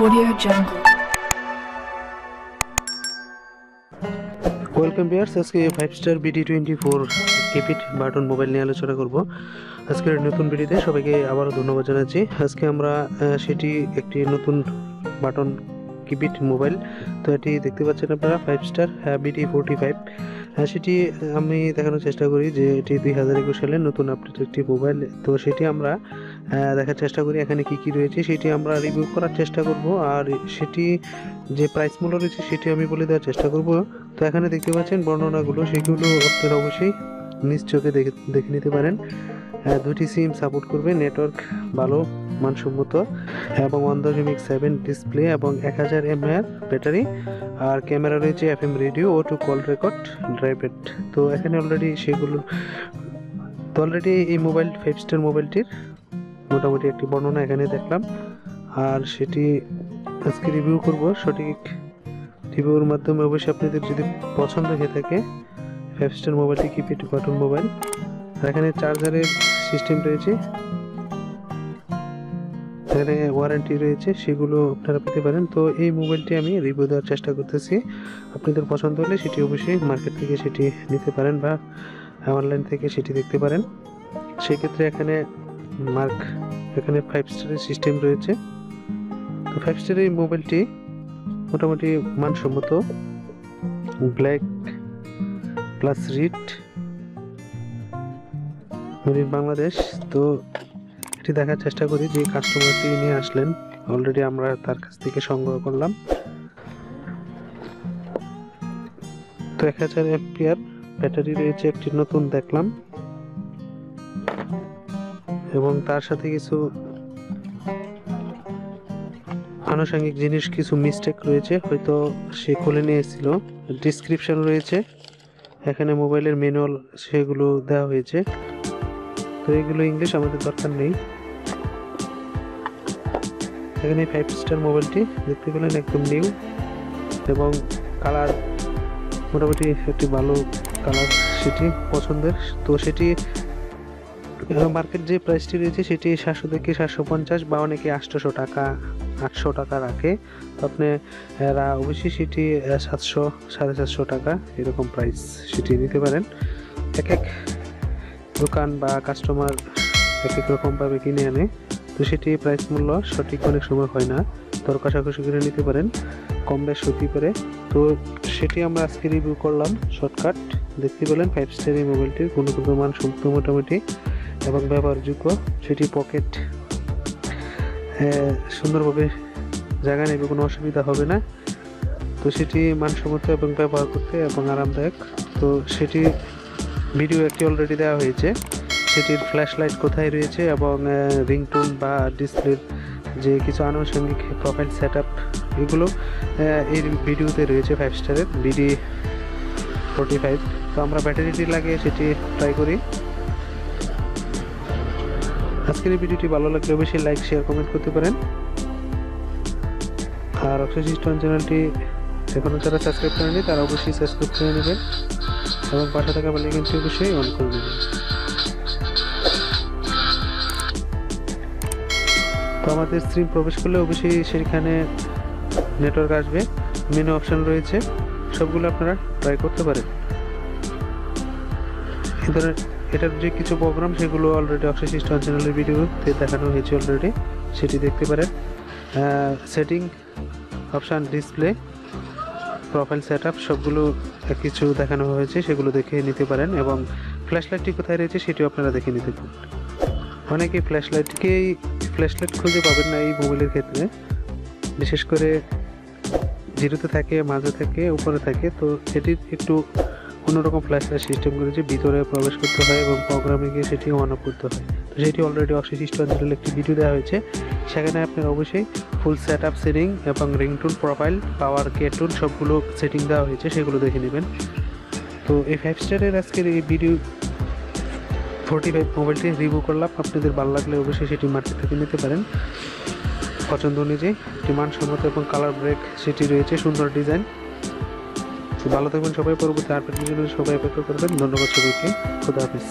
Audio Jungle. Welcome viewers, আজকে 5 star BD24 keypad button mobile নিয়ে আলোচনা করব। আজকের নতুন ভিডিওতে সবাইকে আবারও ধন্যবাদ জানাচ্ছি। আজকে আমরা সেটি একটি নতুন বাটন কিপ্যাড মোবাইল, তো এটি দেখতে পাচ্ছেন আপনারা 5 স্টার BD45। সেটি আমি দেখানোর চেষ্টা করি যে এটি 2021 সালের নতুন আপডেট একটি মোবাইল, তো সেটি আমরা দেখার চেষ্টা করি এখানে কি কি রয়েছে সেটি আমরা রিভিউ করার চেষ্টা করব, আর সেটি যে প্রাইস মূল্য রয়েছে সেটি আমি বলে দেওয়ার চেষ্টা করব। তো এখানে দেখতে পাচ্ছেন বর্ণনাগুলো, সেগুলো আপনারা অবশ্যই নিজ চোখে দেখে নিতে পারেন। দুটি সিম সাপোর্ট করবে, নেটওয়ার্ক ভালো মানসম্মত এবং 1.7 ডিসপ্লে এবং 1000 mAh ব্যাটারি, আর ক্যামেরা রয়েছে FM radio auto call record ড্রাইভেট। তো এখানে অলরেডি সেগুলো, তো অলরেডি এই মোবাইল 5 স্টার মোবাইলটির মোটামুটি একটি বর্ণনা এখানে দেখলাম, আর সেটি আজকে রিভিউ করব। সঠিক রিভিউর মাধ্যমে অবশ্যই আপনাদের যদি পছন্দ হয়ে থাকে 5 স্টার মোবাইলটি কিপ্যাড বাটন মোবাইল, আর এখানে চার্জারের সিস্টেম রয়েছে, এখানে ওয়ারেন্টি রয়েছে, সেগুলো আপনারা পেতে পারেন। তো এই মোবাইলটি আমি রিভিউ দেওয়ার চেষ্টা করতেছি, আপনাদের পছন্দ হলে সেটি অবশ্যই মার্কেট থেকে সেটি নিতে পারেন বা অনলাইন থেকে সেটি দেখতে পারেন। সেক্ষেত্রে এখানে এখানে 5 স্টারের সিস্টেম রয়েছে। তো 5 স্টারের এই মোবাইলটি মোটামুটি মানসম্মত, black plus read made in Bangladesh. তো এটি দেখার চেষ্টা করি যে কাস্টমারটি নিয়ে আসলেন, অলরেডি আমরা তার কাছ থেকে সংগ্রহ করলাম। তো 1000 mAh ব্যাটারি রয়েছে একটি নতুন দেখলাম, এবং তার সাথে কিছু আনুষঙ্গিক জিনিস, কিছু মিস্টেক রয়েছে, হয়তো সে খুলে নিয়েছিল। ডিসক্রিপশন রয়েছে এখানে, মোবাইলের ম্যানুয়াল সেগুলো দেওয়া হয়েছে, তো এগুলো ইংলিশ আমাদের দরকার নেই। এখানে 5 স্টার মোবাইলটি দেখতে পেলেন একদম নিউ, এবং কালার মোটামুটি একটি ভালো কালার, সেটি পছন্দের। তো সেটি মার্কেট যে প্রাইসটি রয়েছে সেটি 700 থেকে 750 বা অনেকে 800 টাকা 800 টাকা রাখে, তো আপনি অবশ্যই সেটি 700 750 টাকা এরকম প্রাইস সেটি নিতে পারেন। এক এক দোকান বা কাস্টমার এক এক রকমভাবে কিনে আনে, তো সেটি প্রাইস মূল্য সঠিক অনেক সময় হয় না, দর কষাকষি করে নিতে পারেন, কম বেশ হতে পারে। তো সেটি আমরা আজকে রিভিউ করলাম শর্টকাট। দেখতে পেলেন 5 স্টার এই মোবাইলটির গুণগত মান সম্পূর্ণ মোটামুটি এবং ব্যবহারযোগ্য, সেটি পকেট সুন্দরভাবে জায়গা নেবে, কোনো অসুবিধা হবে না। তো সেটি মানসম্মত এবং ব্যবহার করতে এবং আরামদায়ক। তো সেটি ভিডিও একটি অলরেডি দেওয়া হয়েছে, সেটির ফ্ল্যাশ লাইট কোথায় রয়েছে এবং রিংটোন বা ডিসপ্লের যে কিছু আনুষঙ্গিক প্রোফাইল সেট আপ, এগুলো এই ভিডিওতে রয়েছে 5 স্টারের BD45। তো আমরা ব্যাটারিটি লাগিয়ে সেটি ট্রাই করি। আজকের এই ভিডিওটি ভালো লাগলে অবশ্যই লাইক শেয়ার কমেন্ট করতে পারেন, আর অক্সিস্টন চ্যানেলটি এখনও যারা সাবস্ক্রাইব করেনি তারা অবশ্যই সাবস্ক্রাইব করে নেবেন এবং পাশে থাকা বেল আইকনটি অবশ্যই অন করে দেবেন। তো আমাদের স্ট্রিম প্রবেশ করলে অবশ্যই সেখানে নেটওয়ার্ক আসবে, মেনু অপশন রয়েছে, সবগুলো আপনারা ট্রাই করতে পারেন। এটার যে কিছু প্রোগ্রাম সেগুলো অলরেডি অক্সিস্টন চ্যানেলের ভিডিওতে দেখানো হয়েছে অলরেডি, সেটি দেখতে পারেন। Setting option, display, profile set up সবগুলো কিছু দেখানো হয়েছে, সেগুলো দেখে নিতে পারেন, এবং ফ্ল্যাশ লাইটটি কোথায় রয়েছে সেটিও আপনারা দেখে নিতে পারেন। অনেকে ফ্ল্যাশ লাইট খুঁজে পাবেন না এই মোবাইলের ক্ষেত্রে, বিশেষ করে জিরোতে থাকে, মাঝে থাকে, উপরে থাকে। তো এটির একটু অন্যরকম ফ্ল্যাশ লাইট সিস্টেম করেছে, ভিতরে প্রবেশ করতে হয় এবং প্রোগ্রামে গিয়ে সেটি অন অফ করতে হয়। তো সেটি অলরেডি অক্সিস্টন চ্যানেলে একটি ভিডিও দেওয়া হয়েছে, সেখানে আপনার অবশ্যই ফুল সেট আপ সেটিং এবং রিংটোন, প্রোফাইল, পাওয়ার, কেটুন সবগুলো সেটিং দেওয়া হয়েছে, সেগুলো দেখে নেবেন। তো এই 5 স্টারের আজকের এই BD45 মোবাইলটি রিভিউ করলাম, আপনাদের ভালো লাগলে অবশ্যই সেটি মার্কেট থেকে নিতে পারেন পছন্দ অনুযায়ী। একটি মানসম্মত এবং কালার ব্রেক সেটি রয়েছে, সুন্দর ডিজাইন। তো ভালো থাকবেন সবাই, পরবর্তী আপডেটের জন্য সবাই অপেক্ষা করবেন। ধন্যবাদ সবাইকে, খুদা হাফেজ।